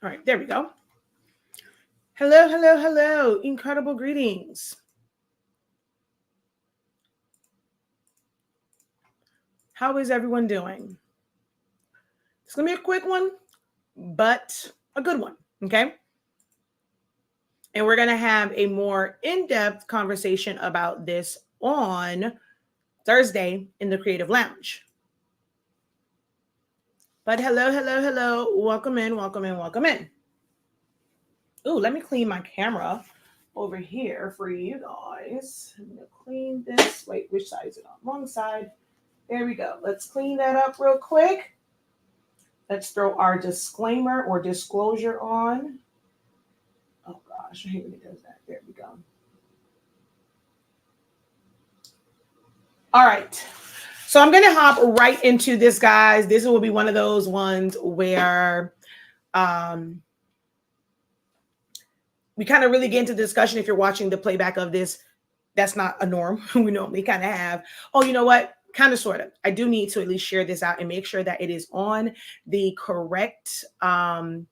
All right, there we go. Hello, hello, hello. Incredible greetings. How is everyone doing? It's going to be a quick one, but a good one, okay? And we're going to have a more in-depth conversation about this on Thursday in the Creative Lounge. But hello, hello, hello. Welcome in, welcome in, welcome in. Ooh, let me clean my camera over here for you guys. I'm going to clean this. Wait, which side is it on? Wrong side. There we go. Let's clean that up real quick. Let's throw our disclaimer or disclosure on. Oh gosh, I hate when it does that. There we go. All right. So I'm going to hop right into this, guys. This will be one of those ones where we kind of really get into discussion. If you're watching the playback of this, that's not a norm. We normally kind of have, oh, you know what? Kind of, sort of. I do need to at least share this out and make sure that it is on the correct audience,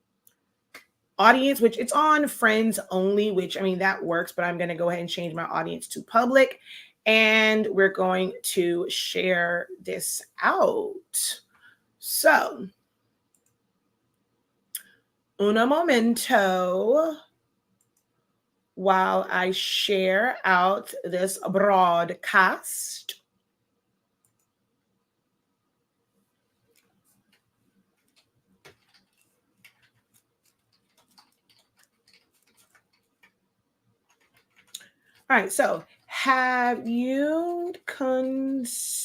which it's on friends only, which, I mean, that works, but I'm going to go ahead and change my audience to public. And we're going to share this out. So, un momento while I share out this broadcast. All right, so have you considered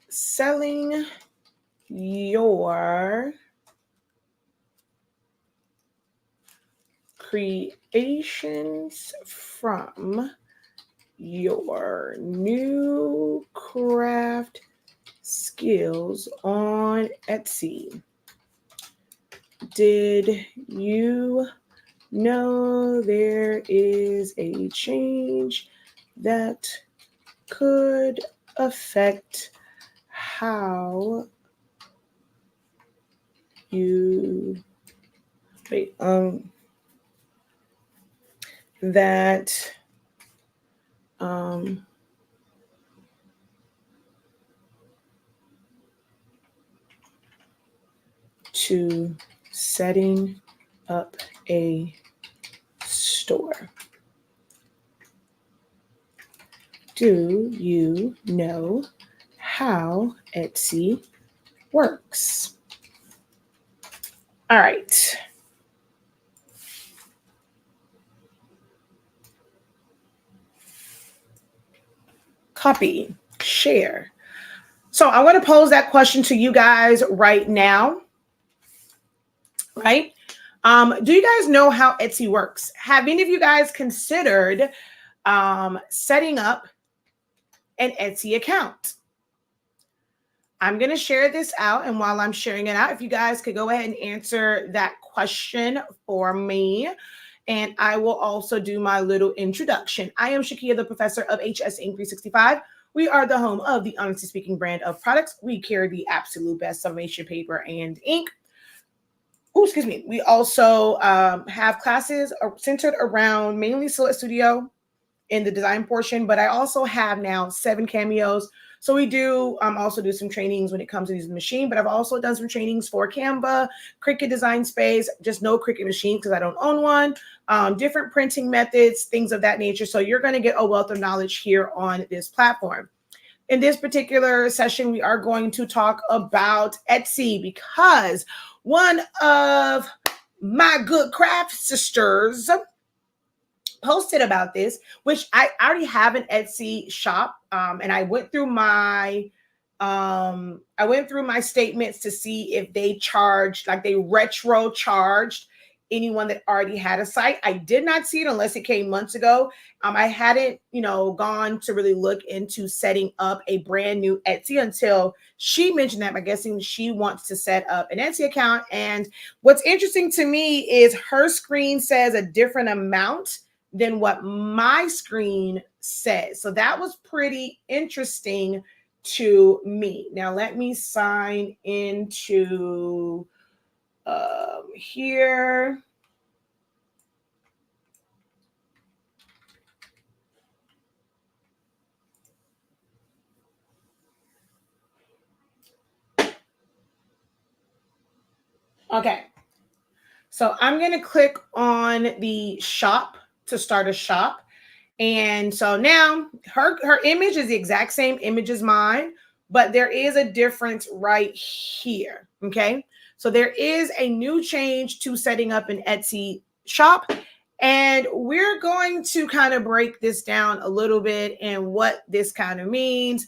selling your creations from your new craft skills on Etsy? Did you know there is a change that could affect how you to setting up a store? Do you know how Etsy works? All right. Copy, share. So I want to pose that question to you guys right now. Right? Do you guys know how Etsy works? Have any of you guys considered setting up an Etsy account? I'm going to share this out. And while I'm sharing it out, if you guys could go ahead and answer that question for me. And I will also do my little introduction. I am Shakia, the professor of HS Ink 365. We are the home of the Honestly Speaking brand of products. We carry the absolute best sublimation paper and ink. Oh, excuse me. We also have classes centered around mainly Silhouette Studio in the design portion, but I also have now 7 cameos. So we do also do some trainings when it comes to using the machine, but I've also done some trainings for Canva, Cricut Design Space, just no Cricut machine because I don't own one, different printing methods, things of that nature. So you're going to get a wealth of knowledge here on this platform. In this particular session, we are going to talk about Etsy because one of my good craft sisters posted about this, which I already have an Etsy shop, and I went through my statements to see if they charged, like they retro charged anyone that already had a site. I did not see it unless it came months ago. I hadn't, gone to really look into setting up a brand new Etsy until she mentioned that. I'm guessing she wants to set up an Etsy account. And what's interesting to me is her screen says a different amount than what my screen says. So that was pretty interesting to me. Now let me sign into here. Okay. So I'm going to click on the shop to start a shop. And so now her image is the exact same image as mine, but there is a difference right here. Okay. So there is a new change to setting up an Etsy shop. And we're going to kind of break this down a little bit and what this kind of means.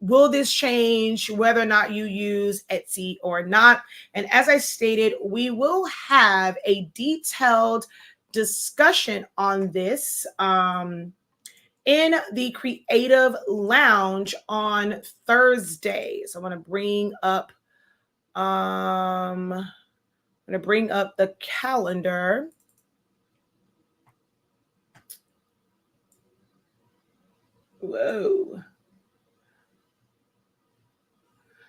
Will this change whether or not you use Etsy or not? And as I stated, we will have a detailed discussion on this in the Creative Lounge on Thursday. So I'm going to bring up the calendar. Whoa.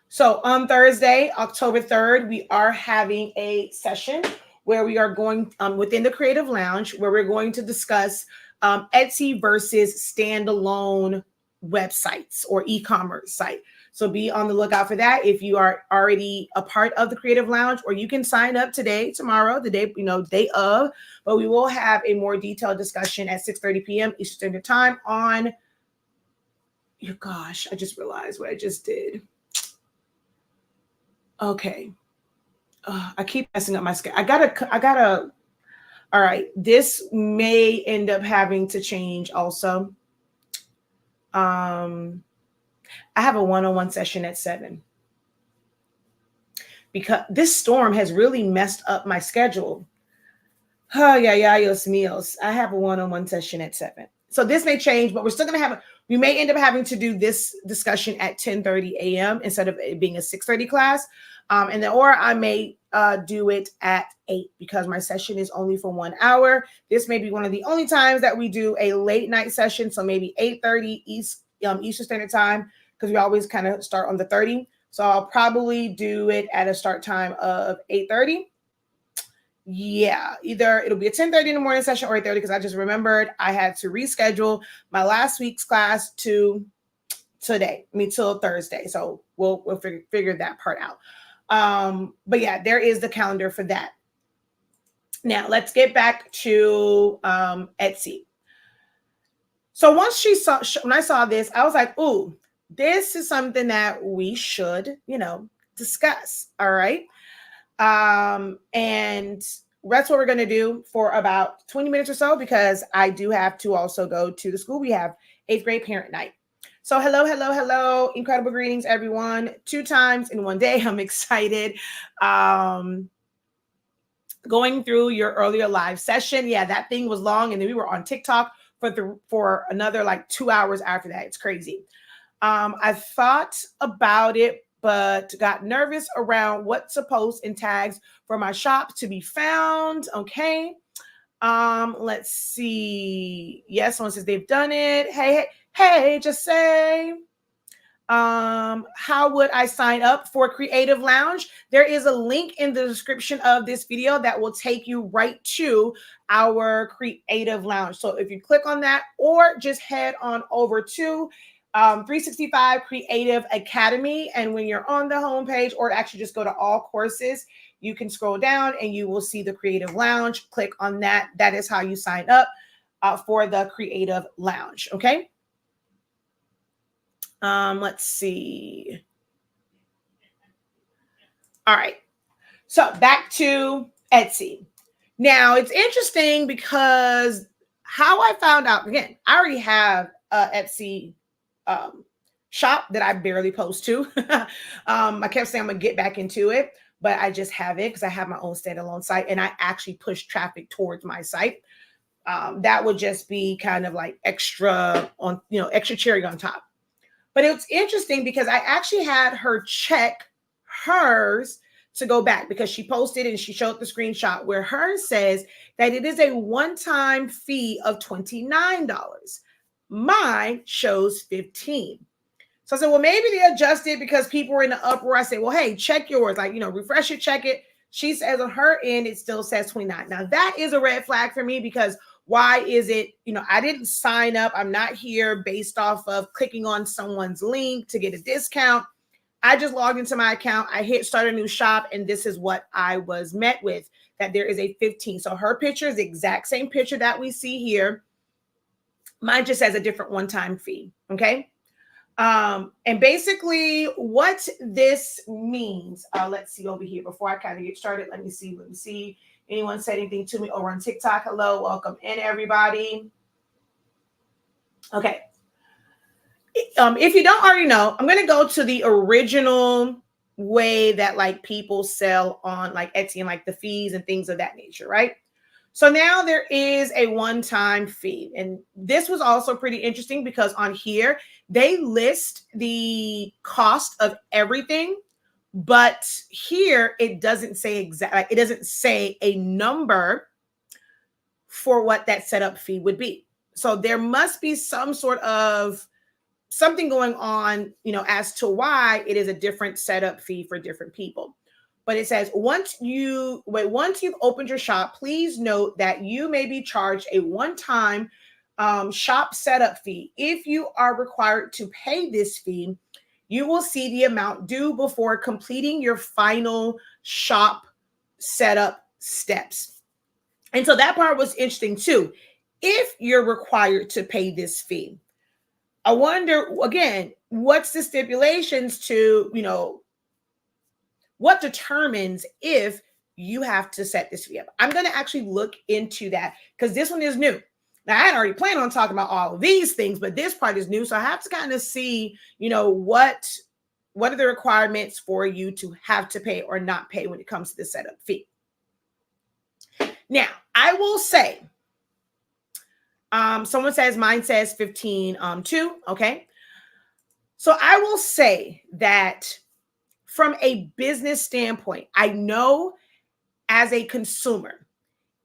So on Thursday, October 3rd, we are having a session where we are going within the Creative Lounge, where we're going to discuss Etsy versus standalone websites or e-commerce site. So be on the lookout for that if you are already a part of the Creative Lounge, or you can sign up today, tomorrow, the day, day of. But we will have a more detailed discussion at 6:30 p.m. Eastern Standard Time on. Gosh, I just realized what I just did. Okay. I keep messing up my schedule. I gotta. All right. This may end up having to change also. I have a one-on-one session at 7 because this storm has really messed up my schedule. Oh, yeah, Dios míos. I have a one-on-one session at 7. So this may change, but we're still going to we may end up having to do this discussion at 10:30 a.m. instead of it being a 6:30 class. Or I may do it at 8 because my session is only for 1 hour. This may be one of the only times that we do a late night session. So maybe 8:30 Eastern Standard Time, because we always kind of start on the 30. So I'll probably do it at a start time of 8:30. Yeah, either it'll be a 10:30 in the morning session or 8:30, because I just remembered I had to reschedule my last week's class to till Thursday. So we'll figure that part out. But yeah, there is the calendar for that. Now let's get back to Etsy. So once when I saw this, I was like, ooh, this is something that we should, discuss. All right. And that's what we're going to do for about 20 minutes or so, because I do have to also go to the school. We have 8th grade parent night. So hello. Incredible greetings, everyone. 2 times in one day. I'm excited. Going through your earlier live session. Yeah, that thing was long. And then we were on TikTok for another like 2 hours after that. It's crazy. I thought about it, but got nervous around what to post in tags for my shop to be found. Okay. Let's see. Yes, someone says they've done it. Hey, just say, how would I sign up for Creative Lounge? There is a link in the description of this video that will take you right to our Creative Lounge. So if you click on that, or just head on over to 365 Creative Academy. And when you're on the homepage, or actually just go to all courses, you can scroll down and you will see the Creative Lounge. Click on that. That is how you sign up for the Creative Lounge. Okay. Let's see. All right. So back to Etsy. Now it's interesting because how I found out, again, I already have Etsy shop that I barely post to. I kept saying I'm gonna get back into it, but I just have it because I have my own standalone site, and I actually push traffic towards my site. That would just be kind of like extra cherry on top. But it's interesting because I actually had her check hers to go back, because she posted and she showed the screenshot where hers says that it is a one-time fee of $29. Mine shows $15. So I said, well, maybe they adjusted because people were in the uproar. I said, well, hey, check yours. Like, refresh it, check it. She says on her end, it still says 29. Now that is a red flag for me because why is it, I didn't sign up. I'm not here based off of clicking on someone's link to get a discount. I just logged into my account. I hit start a new shop, and this is what I was met with, that there is a 15. So her picture is the exact same picture that we see here. Mine just has a different one-time fee. Okay. And basically what this means, let's see over here before I kind of get started. Let me see. Anyone said anything to me over on TikTok? Hello, welcome in everybody. Okay. If you don't already know, I'm going to go to the original way that like people sell on like Etsy and like the fees and things of that nature, right? So now there is a one-time fee. And this was also pretty interesting because on here, they list the cost of everything, but here it doesn't say exactly, it doesn't say a number for what that setup fee would be. So there must be some sort of something going on, as to why it is a different setup fee for different people. But it says, once you've opened your shop, please note that you may be charged a one-time shop setup fee. If you are required to pay this fee, you will see the amount due before completing your final shop setup steps. And so that part was interesting too. If you're required to pay this fee, I wonder, again, what's the stipulations to, what determines if you have to set this fee up? I'm going to actually look into that because this one is new. Now, I had already planned on talking about all of these things, but this part is new. So I have to kind of see, what are the requirements for you to have to pay or not pay when it comes to the setup fee. Now, I will say, someone says mine says 15 too. Okay. So I will say that from a business standpoint, I know as a consumer,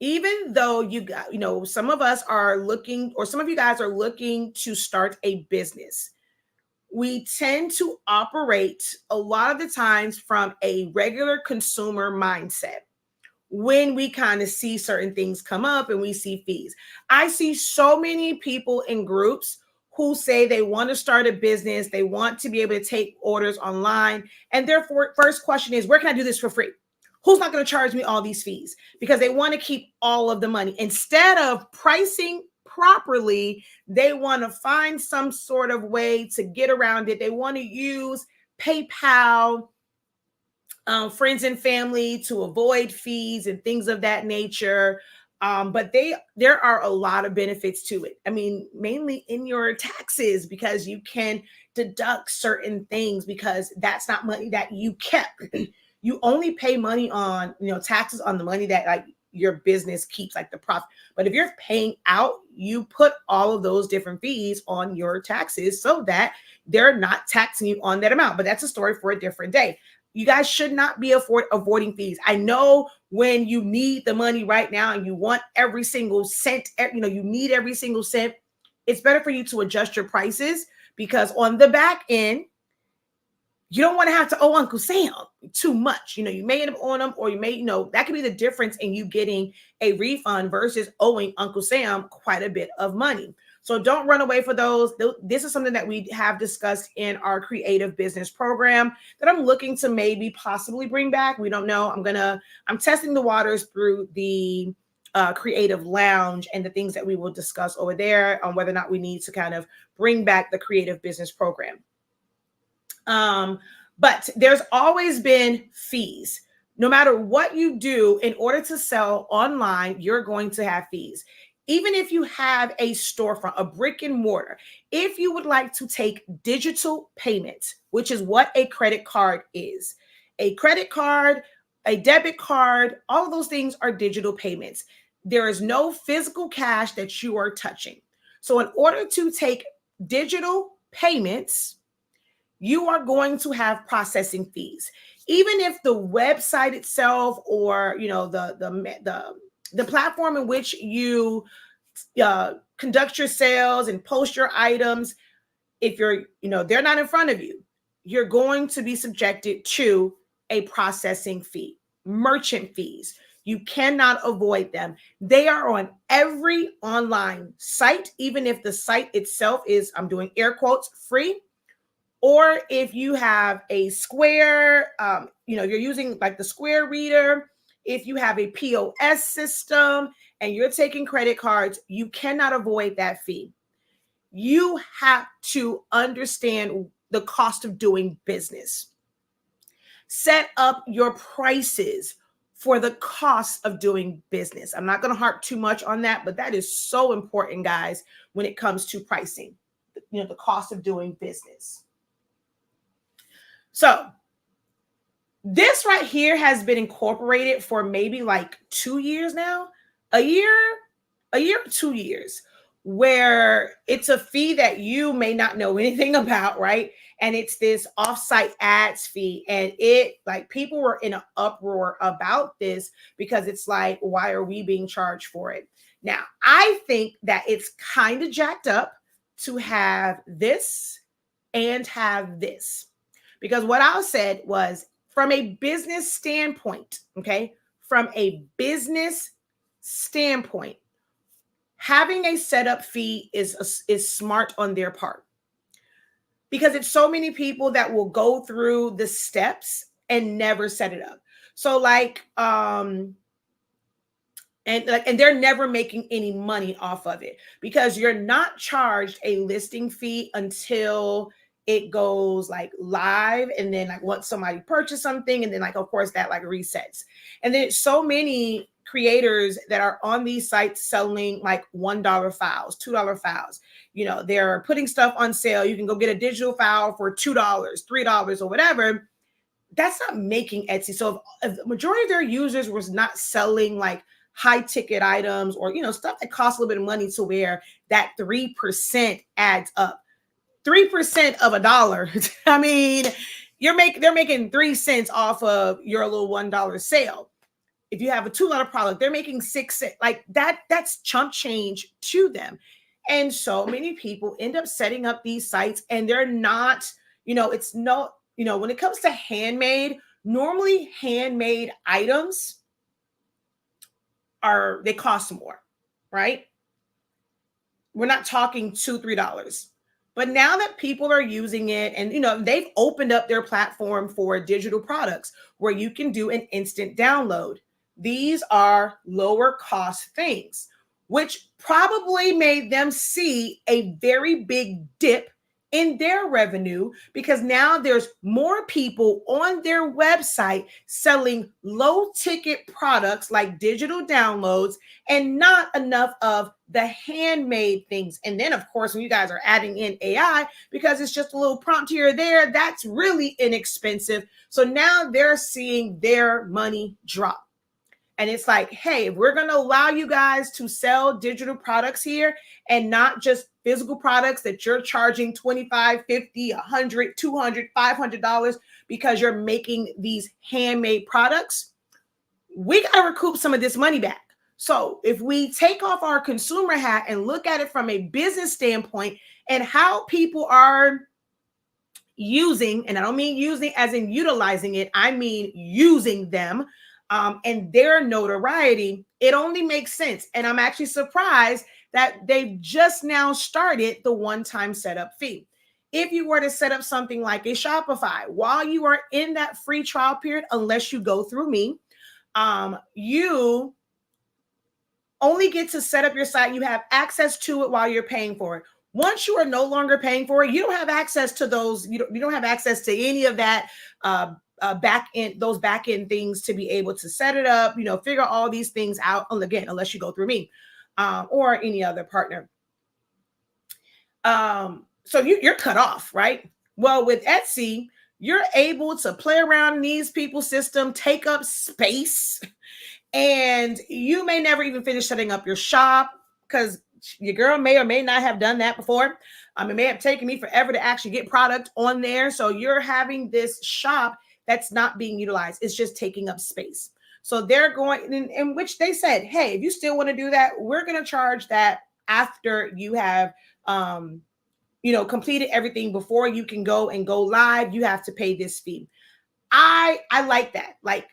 even though some of us are looking, or some of you guys are looking to start a business, we tend to operate a lot of the times from a regular consumer mindset. When we kind of see certain things come up and we see fees, I see so many people in groups who say they want to start a business, they want to be able to take orders online, and therefore first question is, where can I do this for free? Who's not going to charge me all these fees? Because they want to keep all of the money. Instead of pricing properly, they want to find some sort of way to get around it. They want to use PayPal, friends and family to avoid fees and things of that nature. But there are a lot of benefits to it. I mean, mainly in your taxes, because you can deduct certain things because that's not money that you kept. You only pay money on, taxes on the money that like your business keeps, like the profit. But if you're paying out, you put all of those different fees on your taxes so that they're not taxing you on that amount. But that's a story for a different day. You guys should not be avoiding fees. I know when you need the money right now and you want every single cent, you need every single cent. It's better for you to adjust your prices because on the back end, you don't want to have to owe Uncle Sam too much. You may end up owing them, or you may, that could be the difference in you getting a refund versus owing Uncle Sam quite a bit of money. So don't run away for those. This is something that we have discussed in our creative business program that I'm looking to maybe possibly bring back. We don't know. I'm testing the waters through the creative lounge and the things that we will discuss over there on whether or not we need to kind of bring back the creative business program. But there's always been fees. No matter what you do, in order to sell online, you're going to have fees. Even if you have a storefront, a brick and mortar, if you would like to take digital payments, which is what a credit card is, a credit card, a debit card, all of those things are digital payments. There is no physical cash that you are touching. So in order to take digital payments, you are going to have processing fees. Even if the website itself or the platform in which you conduct your sales and post your items, if you're, they're not in front of you, you're going to be subjected to a processing fee, merchant fees. You cannot avoid them. They are on every online site, even if the site itself is, I'm doing air quotes, free. Or if you have a Square, you're using like the Square Reader, if you have a POS system and you're taking credit cards, you cannot avoid that fee. You have to understand the cost of doing business. Set up your prices for the cost of doing business. I'm not going to harp too much on that, but that is so important, guys, when it comes to pricing, the cost of doing business. So this right here has been incorporated for maybe like 2 years now, a year or 2 years, where it's a fee that you may not know anything about, right? And it's this offsite ads fee. And it, like, people were in an uproar about this because it's like, why are we being charged for it? Now, I think that it's kind of jacked up to have this and have this. Because what I said was, from a business standpoint, okay, from a business standpoint, having a setup fee is smart on their part, because it's so many people that will go through the steps and never set it up. So and they're never making any money off of it, because you're not charged a listing fee until it goes like live, and then like once somebody purchased something, and then like of course that like resets. And then so many creators that are on these sites selling like $1 files, $2 files, they're putting stuff on sale. You can go get a digital file for $2, $3 or whatever. That's not making Etsy. So if the majority of their users was not selling like high ticket items or stuff that costs a little bit of money, to where that 3% adds up. 3% of $1. I mean, they're making 3 cents off of your little $1 sale. If you have a $2 product, they're making 6 cents. Like that's chump change to them. And so many people end up setting up these sites, and they're not, it's no, when it comes to handmade, normally handmade items they cost more, right? We're not talking $2, $3. But now that people are using it, and they've opened up their platform for digital products where you can do an instant download. These are lower cost things, which probably made them see a very big dip in their revenue, because now there's more people on their website selling low ticket products like digital downloads, and not enough of the handmade things. And then of course, when you guys are adding in AI, because it's just a little prompt here or there, that's really inexpensive. So now they're seeing their money drop. And it's like, hey, if we're going to allow you guys to sell digital products here, and not just physical products that you're charging $25, $50, $100, $200, $500 because you're making these handmade products, we got to recoup some of this money back. So if we take off our consumer hat and look at it from a business standpoint, and how people are using, and I don't mean using as in utilizing it, I mean using them, and their notoriety, it only makes sense. And I'm actually surprised that they've just now started the one-time setup fee. If you were to set up something like a Shopify while you are in that free trial period, unless you go through me, you only get to set up your site. You have access to it while you're paying for it. Once you are no longer paying for it, you don't have access to those. You don't have access to any of that back end things to be able to set it up, figure all these things out, again, unless you go through me or any other partner. So you're cut off, right? Well, with Etsy, you're able to play around in these people's system, take up space, and you may never even finish setting up your shop, because your girl may or may not have done that before. It may have taken me forever to actually get product on there. So you're having this shop that's not being utilized. It's just taking up space. So they're going in which they said, hey, if you still want to do that, we're going to charge that after you have, completed everything before you can go live, you have to pay this fee. I like that. Like,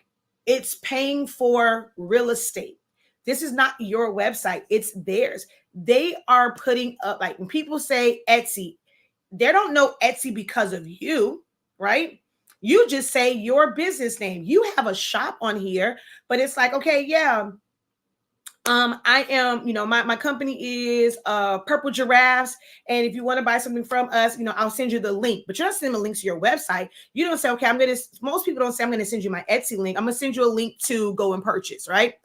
it's paying for real estate. This is not your website, it's theirs. They are putting up, like, when people say Etsy, they don't know Etsy because of you, right? You just say your business name. You have a shop on here, but it's like, okay, yeah, I am, my company is Purple Giraffes. And if you want to buy something from us, I'll send you the link. But you're not sending a link to your website. You don't say, okay, most people don't say, I'm going to send you my Etsy link. I'm going to send you a link to go and purchase, right?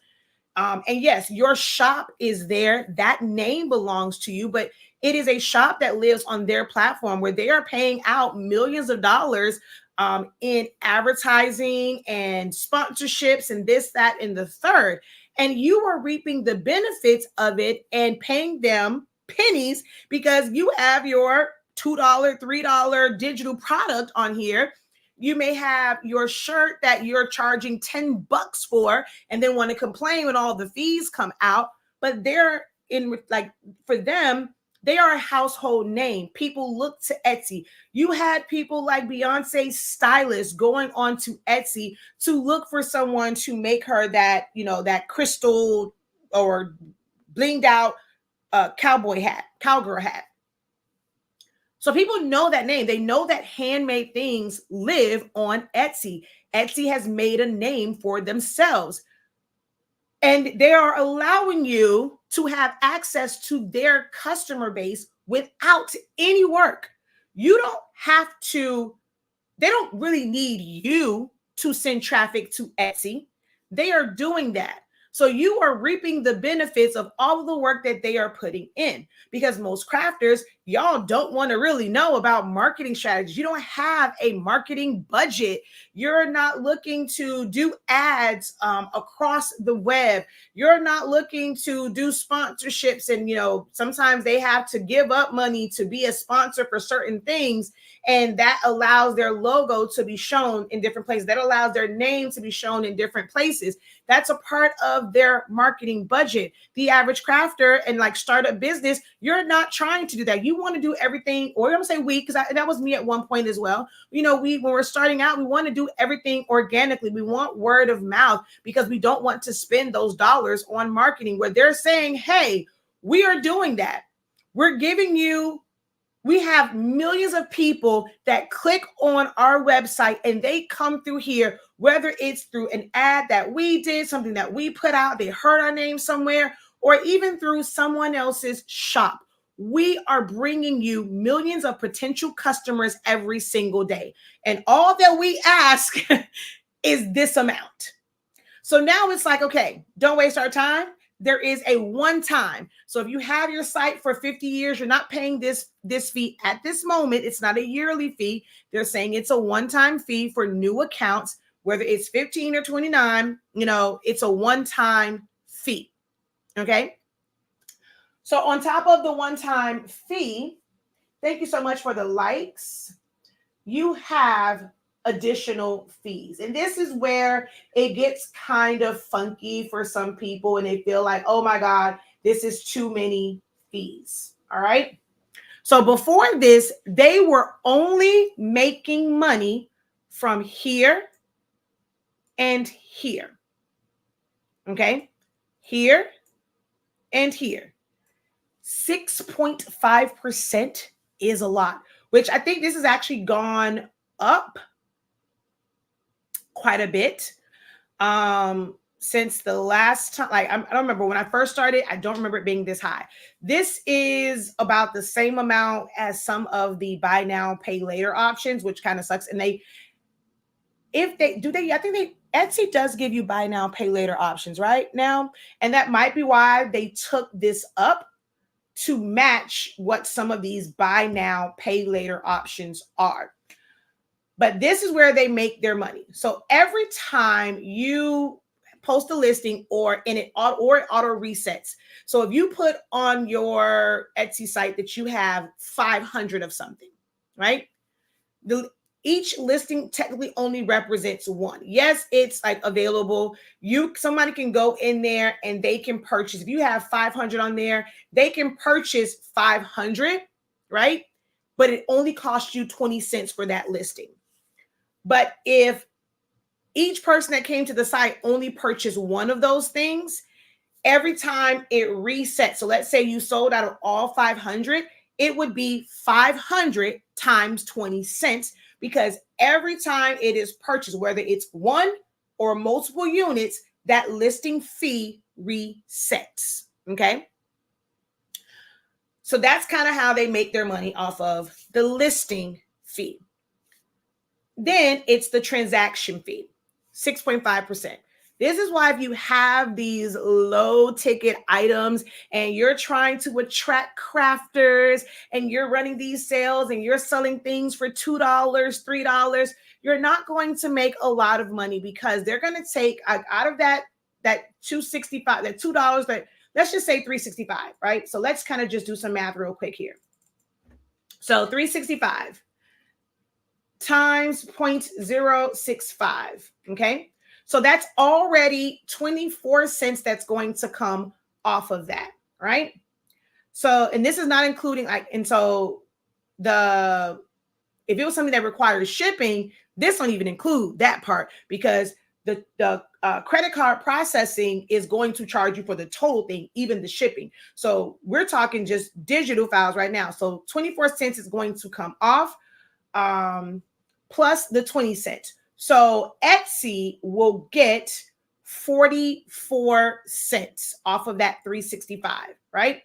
And yes, your shop is there. That name belongs to you, but it is a shop that lives on their platform where they are paying out millions of dollars in advertising and sponsorships and this, that, and the third. And you are reaping the benefits of it and paying them pennies because you have your $2, $3 digital product on here. You may have your shirt that you're charging $10 for and then want to complain when all the fees come out. But they're for them, they are a household name. People look to Etsy. You had people like Beyonce's stylist going on to Etsy to look for someone to make her that, that crystal or blinged out cowgirl hat. So people know that name. They know that handmade things live on Etsy. Etsy has made a name for themselves. And they are allowing you to have access to their customer base without any work. You don't have to, they don't really need you to send traffic to Etsy. They are doing that. So you are reaping the benefits of all of the work that they are putting in, because most crafters, y'all don't want to really know about marketing strategies. You don't have a marketing budget. You're not looking to do ads across the web. You're not looking to do sponsorships. And, sometimes they have to give up money to be a sponsor for certain things. And that allows their logo to be shown in different places. That allows their name to be shown in different places. That's a part of their marketing budget. The average crafter and startup business, you're not trying to do that. You want to do everything, or I'm going to say we, because that was me at one point as well. When we're starting out, we want to do everything organically. We want word of mouth because we don't want to spend those dollars on marketing where they're saying, hey, we are doing that. We're giving you, we have millions of people that click on our website and they come through here, whether it's through an ad that we did, something that we put out, they heard our name somewhere, or even through someone else's shop. We are bringing you millions of potential customers every single day. And all that we ask is this amount. So now it's like, okay, don't waste our time. There is a one-time. So if you have your site for 50 years, you're not paying this fee at this moment. It's not a yearly fee. They're saying it's a one-time fee for new accounts, whether it's 15 or 29, it's a one-time fee. Okay. So on top of the one-time fee, thank you so much for the likes. You have additional fees. And this is where it gets kind of funky for some people and they feel like, oh my God, this is too many fees. All right. So before this, they were only making money from here and here. Okay. Here and here. 6.5% is a lot, which I think this has actually gone up quite a bit since the last time. I don't remember when I first started. I don't remember it being this high. This is about the same amount as some of the buy now, pay later options, which kind of sucks. And I think Etsy does give you buy now, pay later options right now. And that might be why they took this up to match what some of these buy now, pay later options are. But this is where they make their money. So every time you post a listing or it auto resets. So if you put on your Etsy site that you have 500 of something, right? Each listing technically only represents one. Yes, it's available. Somebody can go in there and they can purchase. If you have 500 on there, they can purchase 500, right? but it only costs you 20 cents for that listing. But if each person that came to the site only purchased one of those things, every time it resets, so let's say you sold out of all 500, it would be 500 times 20 cents, because every time it is purchased, whether it's one or multiple units, that listing fee resets. Okay. So that's kind of how they make their money off of the listing fee. Then it's the transaction fee, 6.5%. This is why if you have these low ticket items and you're trying to attract crafters and you're running these sales and you're selling things for $2, $3, you're not going to make a lot of money, because they're going to take out of that $2.65, that $2, that let's just say $3.65, right? So let's kind of just do some math real quick here. So $3.65 times 0.065, okay? So that's already 24 cents that's going to come off of that, right? So, and this is not including if it was something that requires shipping, this don't even include that part, because the credit card processing is going to charge you for the total thing, even the shipping. So we're talking just digital files right now. So 24 cents is going to come off, plus the 20 cents. So Etsy will get 44 cents off of that 365, right?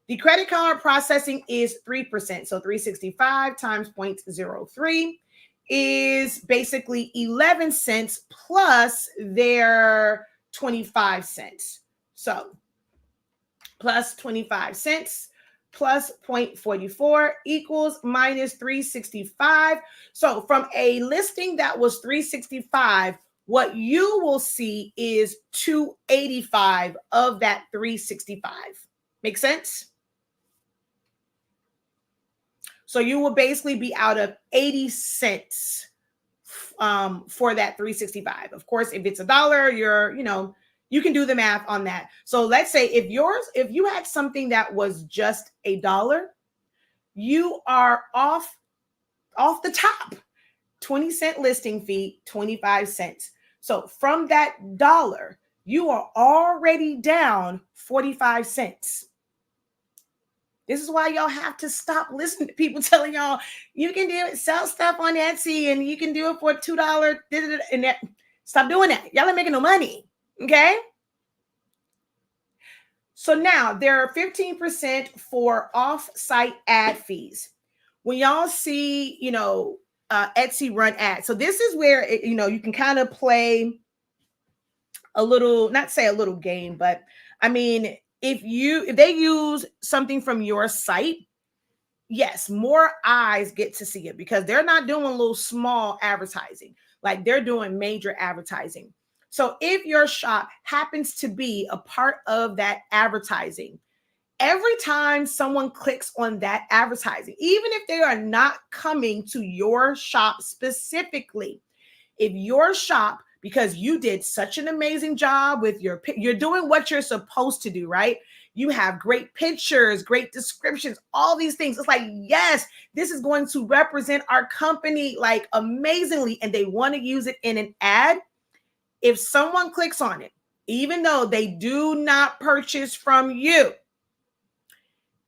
The credit card processing is 3%. So 365 times 0.03 is basically 11 cents plus their 25 cents. So plus 25 cents plus 0.44 equals minus 365. So from a listing that was 365, what you will see is 285 of that 365. Make sense? So you will basically be out of 80 cents for that 365. Of course, if it's $1, you can do the math on that. So let's say if you had something that was just $1, you are off the top, 20 cent listing fee, 25 cents. So from that $1, you are already down 45 cents. This is why y'all have to stop listening to people telling y'all you can do it, sell stuff on Etsy and you can do it for $2. And that, stop doing that. Y'all ain't making no money. Okay. So now there are 15% for off-site ad fees. When y'all see, Etsy run ads. So this is where, you can kind of play a little, not say a little game, but I mean, if they use something from your site, yes, more eyes get to see it, because they're not doing little small advertising, like they're doing major advertising. So if your shop happens to be a part of that advertising, every time someone clicks on that advertising, even if they are not coming to your shop specifically, if your shop, because you did such an amazing job with you're doing what you're supposed to do, right? You have great pictures, great descriptions, all these things. It's like, yes, this is going to represent our company like amazingly, and they want to use it in an ad. If someone clicks on it, even though they do not purchase from you,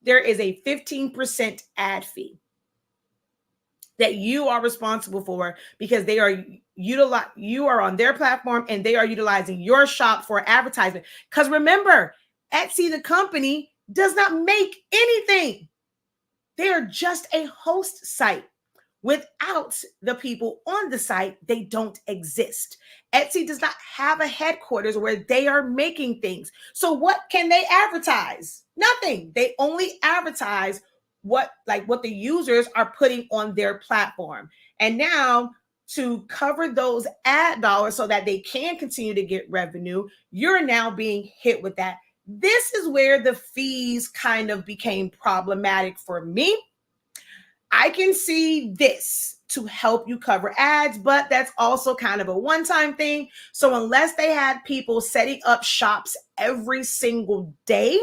there is a 15% ad fee that you are responsible for, because you are on their platform and they are utilizing your shop for advertisement. Because remember, Etsy, the company, does not make anything. They are just a host site. Without the people on the site, they don't exist. Etsy does not have a headquarters where they are making things. So what can they advertise? Nothing. They only advertise what the users are putting on their platform. And now, to cover those ad dollars so that they can continue to get revenue, you're now being hit with that. This is where the fees kind of became problematic for me. I can see this to help you cover ads, but that's also kind of a one-time thing. So unless they had people setting up shops every single day,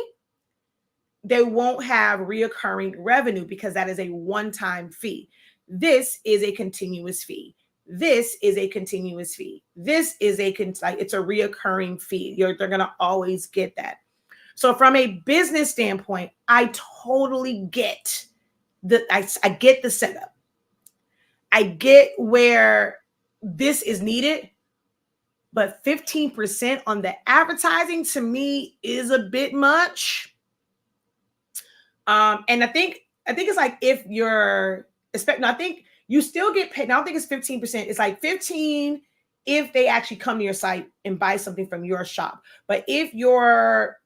they won't have reoccurring revenue because that is a one-time fee. This is a continuous fee. This is a continuous fee. This is it's a reoccurring fee. They're going to always get that. So from a business standpoint, I totally get I get the setup. I get where this is needed, but 15% on the advertising to me is a bit much. And I think it's like if you're I think you still get paid. I don't think it's 15%. It's like 15 if they actually come to your site and buy something from your shop. But if your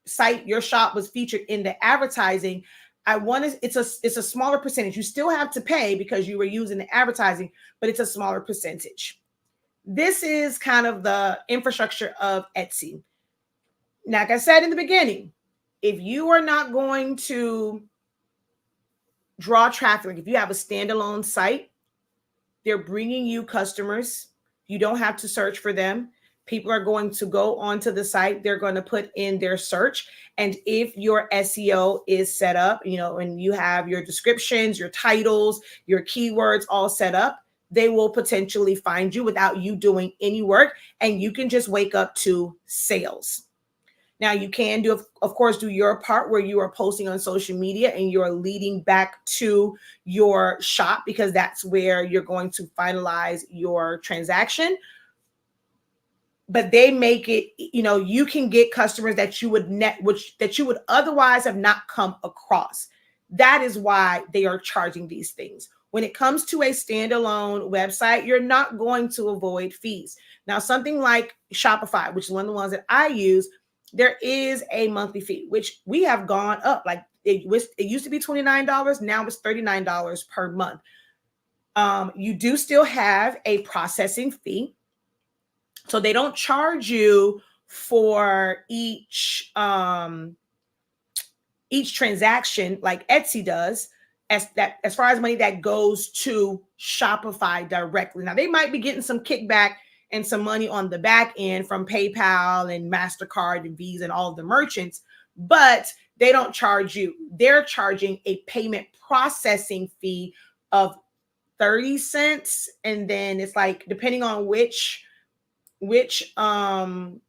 site, your shop was featured in the advertising, it's a smaller percentage. You still have to pay because you were using the advertising, but it's a smaller percentage. This is kind of the infrastructure of Etsy. Like I said in the beginning, if you are not going to draw traffic, like if you have a standalone site, they're bringing you customers. You don't have to search for them. People are going to go onto the site. They're going to put in their search. And if your SEO is set up, and you have your descriptions, your titles, your keywords all set up, they will potentially find you without you doing any work. And you can just wake up to sales. Now, you can of course, do your part where you are posting on social media and you're leading back to your shop because that's where you're going to finalize your transaction. But they make it, you can get customers that you would otherwise have not come across. That is why they are charging these things. When it comes to a standalone website, you're not going to avoid fees. Now, something like Shopify, which is one of the ones that I use, there is a monthly fee, which we have gone up. Like it used to be $29. Now it's $39 per month. You do still have a processing fee. So they don't charge you for each transaction like Etsy does, as far as money that goes to Shopify directly. Now they might be getting some kickback and some money on the back end from PayPal and MasterCard and Visa and all of the merchants, but they don't charge you. They're charging a payment processing fee of 30 cents. And then it's like, depending on which plan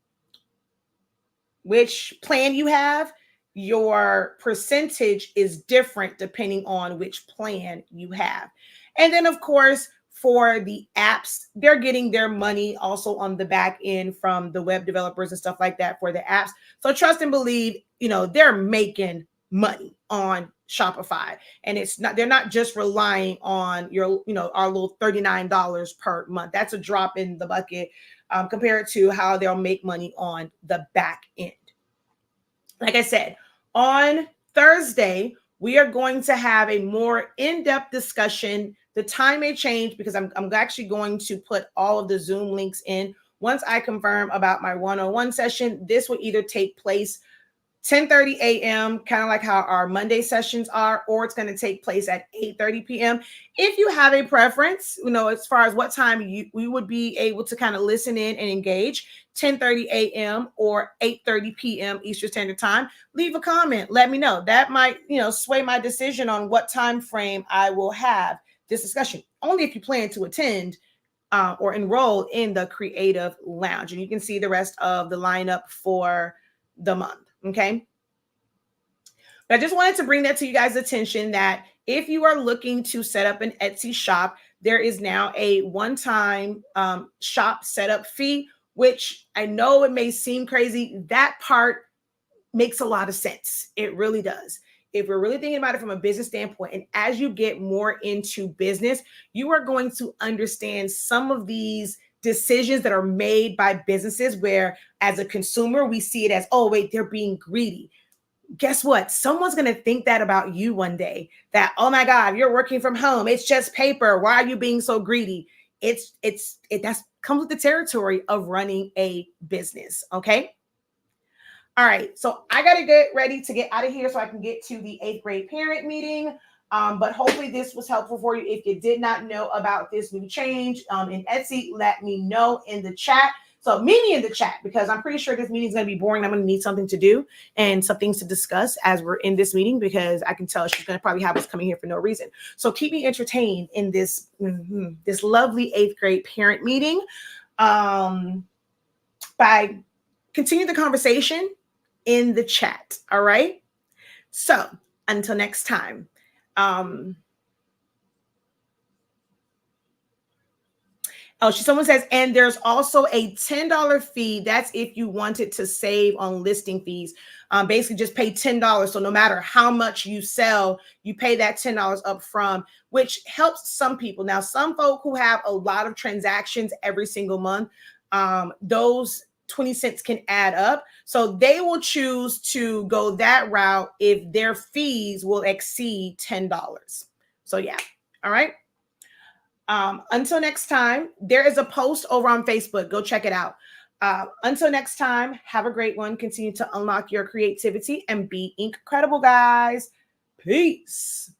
you have, your percentage is different depending on which plan you have. And then, of course, for the apps, they're getting their money also on the back end from the web developers and stuff like that for the apps. So trust and believe, they're making money on Shopify, and they're not just relying on our little $39 per month. That's a drop in the bucket compared to how they'll make money on the back end. Like I said, on Thursday, we are going to have a more in-depth discussion. The time may change because I'm actually going to put all of the Zoom links in. Once I confirm about my one-on-one session, this will either take place 10:30 a.m., kind of like how our Monday sessions are, or it's going to take place at 8:30 p.m. If you have a preference, as far as what time we would be able to kind of listen in and engage, 10:30 a.m. or 8:30 p.m. Eastern Standard Time, leave a comment. Let me know. That might, sway my decision on what time frame I will have this discussion. Only if you plan to attend or enroll in the Creative Lounge. And you can see the rest of the lineup for the month. Okay. But I just wanted to bring that to you guys' attention that if you are looking to set up an Etsy shop, there is now a one-time shop setup fee, which I know it may seem crazy. That part makes a lot of sense. It really does. If we're really thinking about it from a business standpoint, and as you get more into business, you are going to understand some of these decisions that are made by businesses where as a consumer, we see it as, oh, wait, they're being greedy. Guess what? Someone's going to think that about you one day, that, oh my God, you're working from home. It's just paper. Why are you being so greedy? That comes with the territory of running a business. Okay. All right. So I got to get ready to get out of here so I can get to the 8th grade parent meeting. But hopefully this was helpful for you. If you did not know about this new change in Etsy, let me know in the chat So meet me in the chat because I'm pretty sure this meeting is going to be boring. I'm going to need something to do and some things to discuss as we're in this meeting because I can tell she's going to probably have us coming here for no reason. So keep me entertained in this, this lovely 8th grade parent meeting by continuing the conversation in the chat. All right. So until next time. Someone says, and there's also a $10 fee. That's if you wanted to save on listing fees. Basically just pay $10. So no matter how much you sell, you pay that $10 up front, which helps some people. Now, some folk who have a lot of transactions every single month, those 20 cents can add up. So they will choose to go that route if their fees will exceed $10. So yeah. All right. Until next time, there is a post over on Facebook. Go check it out. Until next time, have a great one. Continue to unlock your creativity and be incredible, guys. Peace.